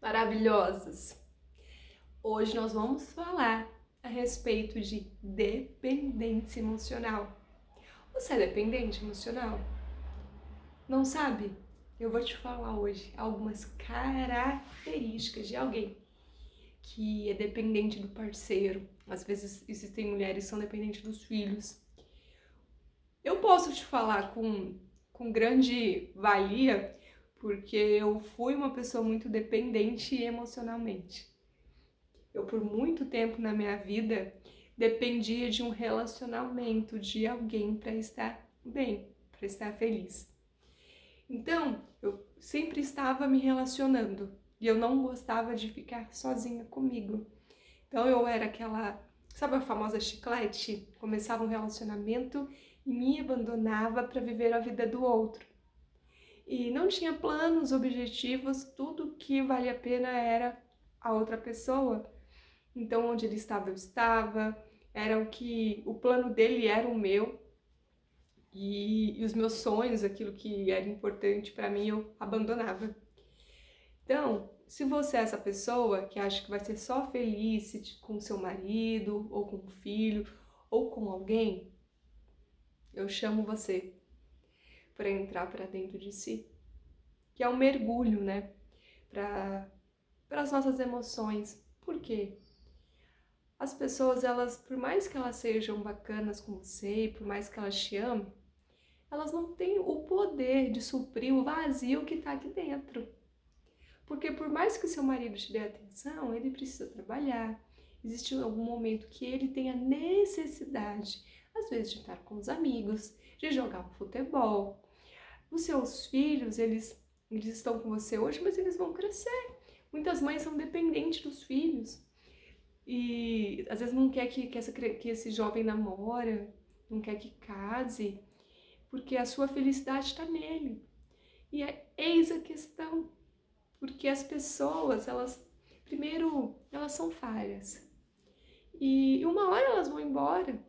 Maravilhosas! Hoje nós vamos falar a respeito de dependência emocional. Você é dependente emocional? Não sabe? Eu vou te falar hoje algumas características de alguém que é dependente do parceiro. Às vezes existem mulheres que são dependentes dos filhos. Eu posso te falar com grande valia porque eu fui uma pessoa muito dependente emocionalmente. Eu, por muito tempo na minha vida, dependia de um relacionamento, de alguém para estar bem, para estar feliz. Então, eu sempre estava me relacionando e eu não gostava de ficar sozinha comigo. Então, eu era aquela, sabe a famosa chiclete? Começava um relacionamento e me abandonava para viver a vida do outro. E não tinha planos, objetivos, tudo que valia a pena era a outra pessoa. Então, onde ele estava, eu estava. Era o plano dele era o meu. E os meus sonhos, aquilo que era importante para mim, eu abandonava. Então, se você é essa pessoa que acha que vai ser só feliz com seu marido, ou com o filho, ou com alguém, eu chamo você para entrar para dentro de si. Que é um mergulho, né? Para as nossas emoções. Por quê? As pessoas, elas, por mais que elas sejam bacanas com você, por mais que elas te amem, elas não têm o poder de suprir o vazio que está aqui dentro. Porque por mais que seu marido te dê atenção, ele precisa trabalhar. Existe algum momento que ele tenha necessidade, às vezes de estar com os amigos, de jogar um futebol. Os seus filhos, eles estão com você hoje, mas eles vão crescer. Muitas mães são dependentes dos filhos. E às vezes não quer que esse jovem namora, não quer que case, porque a sua felicidade está nele. E eis a questão, porque as pessoas, primeiro, elas são falhas. E uma hora elas vão embora.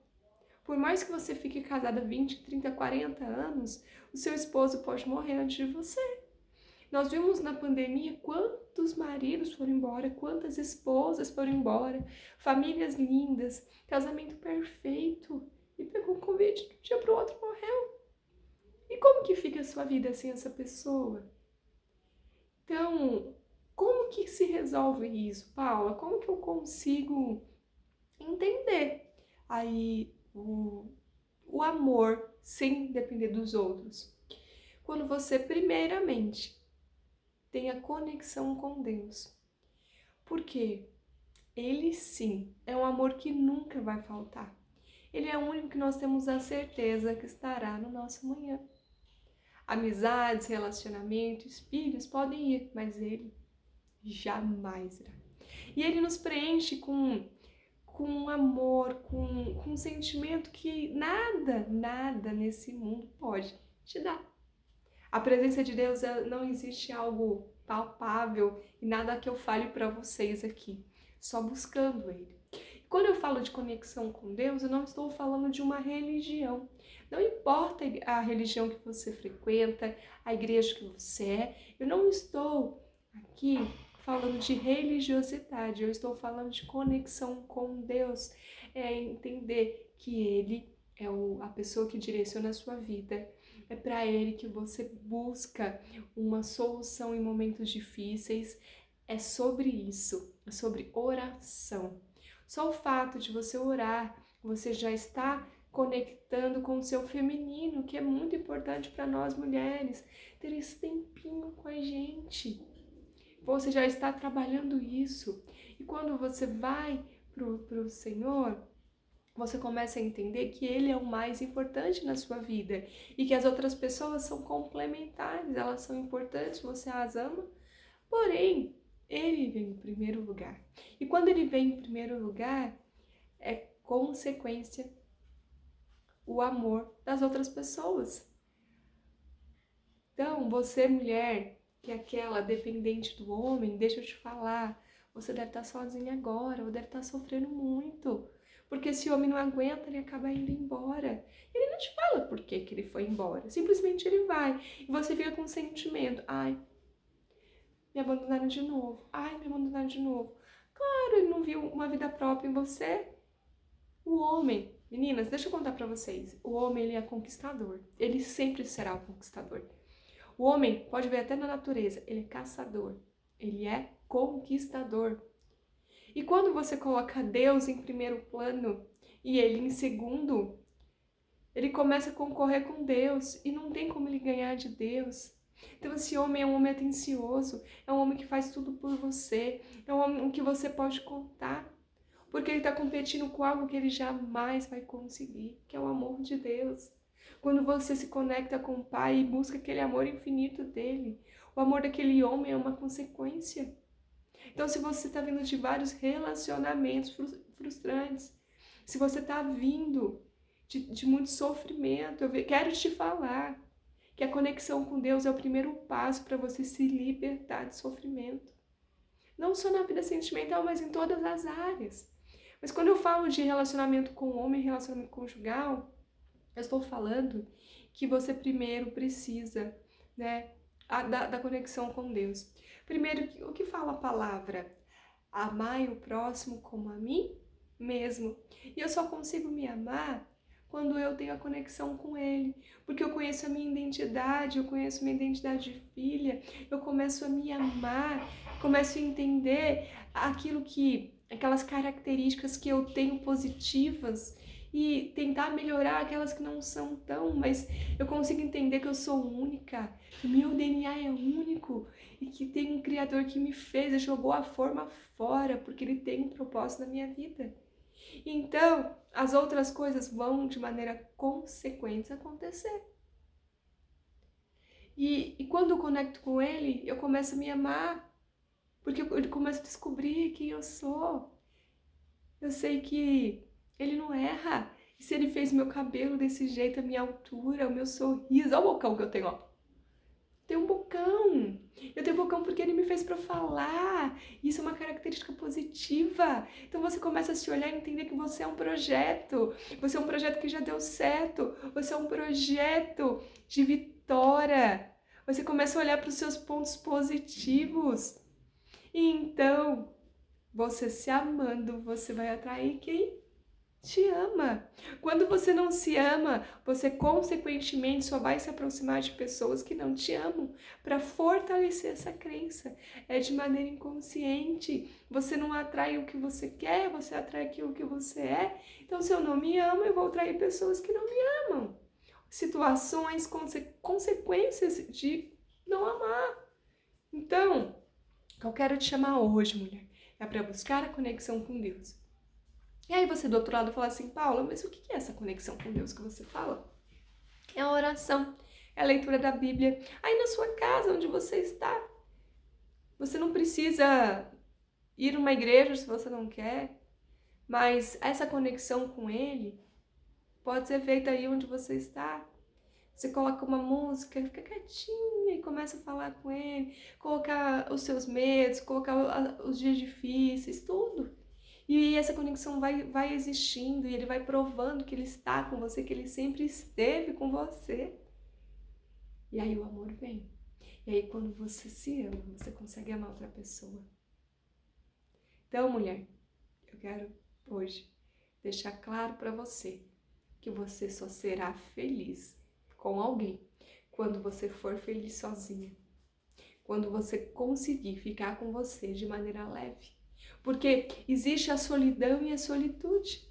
Por mais que você fique casada 20, 30, 40 anos, o seu esposo pode morrer antes de você. Nós vimos na pandemia quantos maridos foram embora, quantas esposas foram embora, famílias lindas, casamento perfeito, e pegou Covid de um dia para o outro morreu. E como que fica a sua vida sem essa pessoa? Então, como que se resolve isso, Paula? Como que eu consigo entender aí o amor sem depender dos outros? Quando você, primeiramente, tem a conexão com Deus. Por quê? Ele sim é um amor que nunca vai faltar. Ele é o único que nós temos a certeza que estará no nosso amanhã. Amizades, relacionamentos, filhos podem ir, mas ele jamais irá. E ele nos preenche com amor, com um sentimento que nada nesse mundo pode te dar. A presença de Deus, não existe algo palpável e nada que eu fale para vocês aqui, só buscando Ele. Quando eu falo de conexão com Deus, eu não estou falando de uma religião. Não importa a religião que você frequenta, a igreja que você é, eu não estou aqui falando de religiosidade, eu estou falando de conexão com Deus. É entender que Ele é a pessoa que direciona a sua vida. É para Ele que você busca uma solução em momentos difíceis. É sobre isso, é sobre oração. Só o fato de você orar, você já está conectando com o seu feminino, que é muito importante para nós mulheres, ter esse tempinho com a gente. Você já está trabalhando isso. E quando você vai pro Senhor, você começa a entender que Ele é o mais importante na sua vida e que as outras pessoas são complementares, elas são importantes, você as ama, porém, Ele vem em primeiro lugar. E quando Ele vem em primeiro lugar, é consequência o amor das outras pessoas. Então, você, mulher, que é aquela dependente do homem, deixa eu te falar, você deve estar sozinha agora, ou deve estar sofrendo muito. Porque esse homem não aguenta, ele acaba indo embora. Ele não te fala por que ele foi embora, simplesmente ele vai. E você fica com o sentimento, ai, Me abandonaram de novo. Ai, me abandonaram de novo. Claro, ele não viu uma vida própria em você. O homem, meninas, deixa eu contar pra vocês. O homem, ele é conquistador. Ele sempre será o conquistador. O homem, pode ver até na natureza, ele é caçador. Ele é conquistador. E quando você coloca Deus em primeiro plano e ele em segundo, ele começa a concorrer com Deus e não tem como ele ganhar de Deus. Então esse homem é um homem atencioso, é um homem que faz tudo por você, é um homem que você pode contar, porque ele está competindo com algo que ele jamais vai conseguir, que é o amor de Deus. Quando você se conecta com o Pai e busca aquele amor infinito dele, o amor daquele homem é uma consequência. Então se você está vindo de vários relacionamentos frustrantes, se você está vindo de muito sofrimento, quero te falar que a conexão com Deus é o primeiro passo para você se libertar de sofrimento. Não só na vida sentimental, mas em todas as áreas. Mas quando eu falo de relacionamento com o homem, relacionamento conjugal, eu estou falando que você primeiro precisa, né, da conexão com Deus. Primeiro, o que fala a palavra? Amai o próximo como a mim mesmo. E eu só consigo me amar quando eu tenho a conexão com Ele, porque eu conheço a minha identidade, eu conheço minha identidade de filha, eu começo a me amar, começo a entender aquelas características que eu tenho positivas e tentar melhorar aquelas que não são tão, mas eu consigo entender que eu sou única, que meu DNA é único e que tem um Criador que me fez e jogou a forma fora, porque Ele tem um propósito na minha vida. Então, as outras coisas vão de maneira consequente acontecer. E quando eu conecto com Ele, eu começo a me amar, porque eu começo a descobrir quem eu sou. Eu sei que Ele não erra. E se Ele fez meu cabelo desse jeito, a minha altura, o meu sorriso, olha o bocão que eu tenho, ó. Tenho um bocão. Eu tenho bocão porque ele me fez para falar. Isso é uma característica positiva. Então você começa a se olhar e entender que você é um projeto. Você é um projeto que já deu certo. Você é um projeto de vitória. Você começa a olhar para os seus pontos positivos. E então, você se amando, você vai atrair quem te ama. Quando você não se ama, você consequentemente só vai se aproximar de pessoas que não te amam para fortalecer essa crença. É de maneira inconsciente. Você não atrai o que você quer, você atrai aquilo que você é. Então, se eu não me amo, eu vou atrair pessoas que não me amam. Situações, consequências de não amar. Então, eu quero te chamar hoje, mulher, é para buscar a conexão com Deus. E aí você do outro lado fala assim, Paula, mas o que é essa conexão com Deus que você fala? É a oração, é a leitura da Bíblia. Aí na sua casa, onde você está, você não precisa ir numa igreja se você não quer, mas essa conexão com Ele pode ser feita aí onde você está. Você coloca uma música, fica quietinha e começa a falar com Ele, colocar os seus medos, colocar os dias difíceis, tudo. E essa conexão vai existindo e ele vai provando que ele está com você, que ele sempre esteve com você. E aí o amor vem. E aí quando você se ama, você consegue amar outra pessoa. Então, mulher, eu quero hoje deixar claro para você que você só será feliz com alguém quando você for feliz sozinha. Quando você conseguir ficar com você de maneira leve. Porque existe a solidão e a solitude.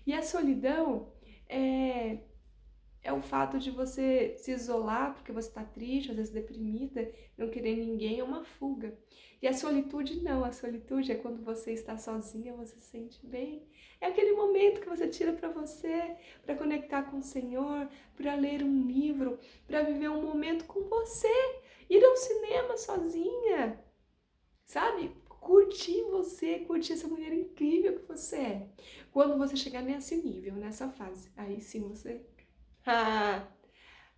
E a solidão é o fato de você se isolar porque você está triste, às vezes deprimida, não querer ninguém, é uma fuga. E a solitude não, a solitude é quando você está sozinha, você se sente bem. É aquele momento que você tira para você, para conectar com o Senhor, para ler um livro, para viver um momento com você, ir ao cinema sozinha, sabe? Curtir você, curtir essa mulher incrível que você é. Quando você chegar nesse nível, nessa fase, aí sim você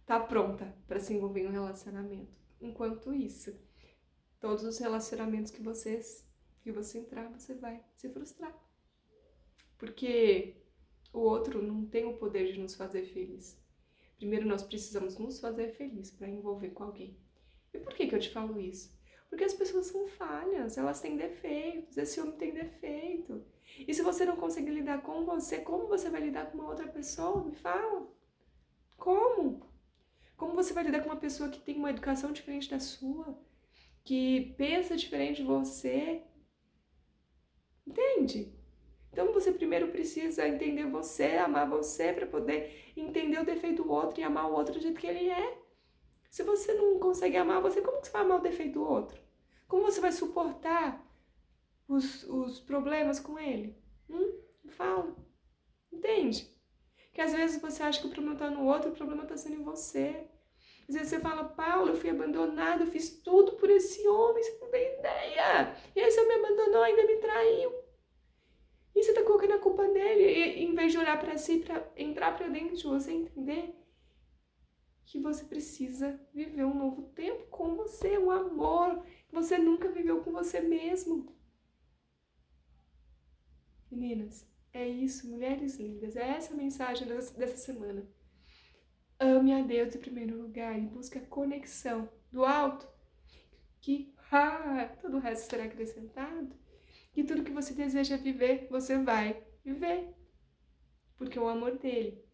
tá pronta para se envolver em um relacionamento. Enquanto isso, todos os relacionamentos que você entrar, você vai se frustrar. Porque o outro não tem o poder de nos fazer feliz. Primeiro nós precisamos nos fazer feliz para envolver com alguém. E por que eu te falo isso? Porque as pessoas são falhas, elas têm defeitos, esse homem tem defeito. E se você não consegue lidar com você, como você vai lidar com uma outra pessoa? Me fala. Como? Como você vai lidar com uma pessoa que tem uma educação diferente da sua? Que pensa diferente de você? Entende? Então você primeiro precisa entender você, amar você, para poder entender o defeito do outro e amar o outro do jeito que ele é. Se você não consegue amar você, como que você vai amar o defeito do outro? Como você vai suportar os problemas com ele? Fala. Entende? Que às vezes você acha que o problema está no outro, o problema está sendo em você. Às vezes você fala, Paulo, eu fui abandonada, eu fiz tudo por esse homem, você não tem ideia. E aí você me abandonou, ainda me traiu. E você tá colocando a culpa nele, e, em vez de olhar pra si, pra entrar pra dentro de você, entender que você precisa viver um novo tempo com você, um amor que você nunca viveu com você mesmo. Meninas, é isso, mulheres lindas, é essa a mensagem dessa semana. Ame a Deus em primeiro lugar e busque a conexão do alto, que todo o resto será acrescentado. E tudo que você deseja viver, você vai viver. Porque o amor dele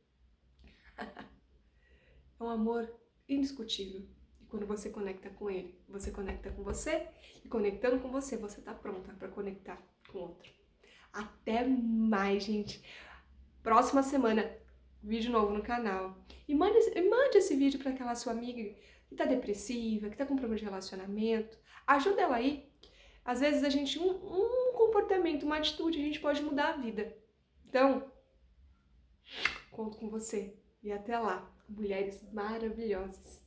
é um amor indiscutível. E quando você conecta com ele, você conecta com você. E conectando com você, você tá pronta para conectar com outro. Até mais, gente. Próxima semana, vídeo novo no canal. E mande esse vídeo para aquela sua amiga que tá depressiva, que tá com problema de relacionamento. Ajuda ela aí. Às vezes a gente, um comportamento, uma atitude, a gente pode mudar a vida. Então, conto com você. E até lá, mulheres maravilhosas.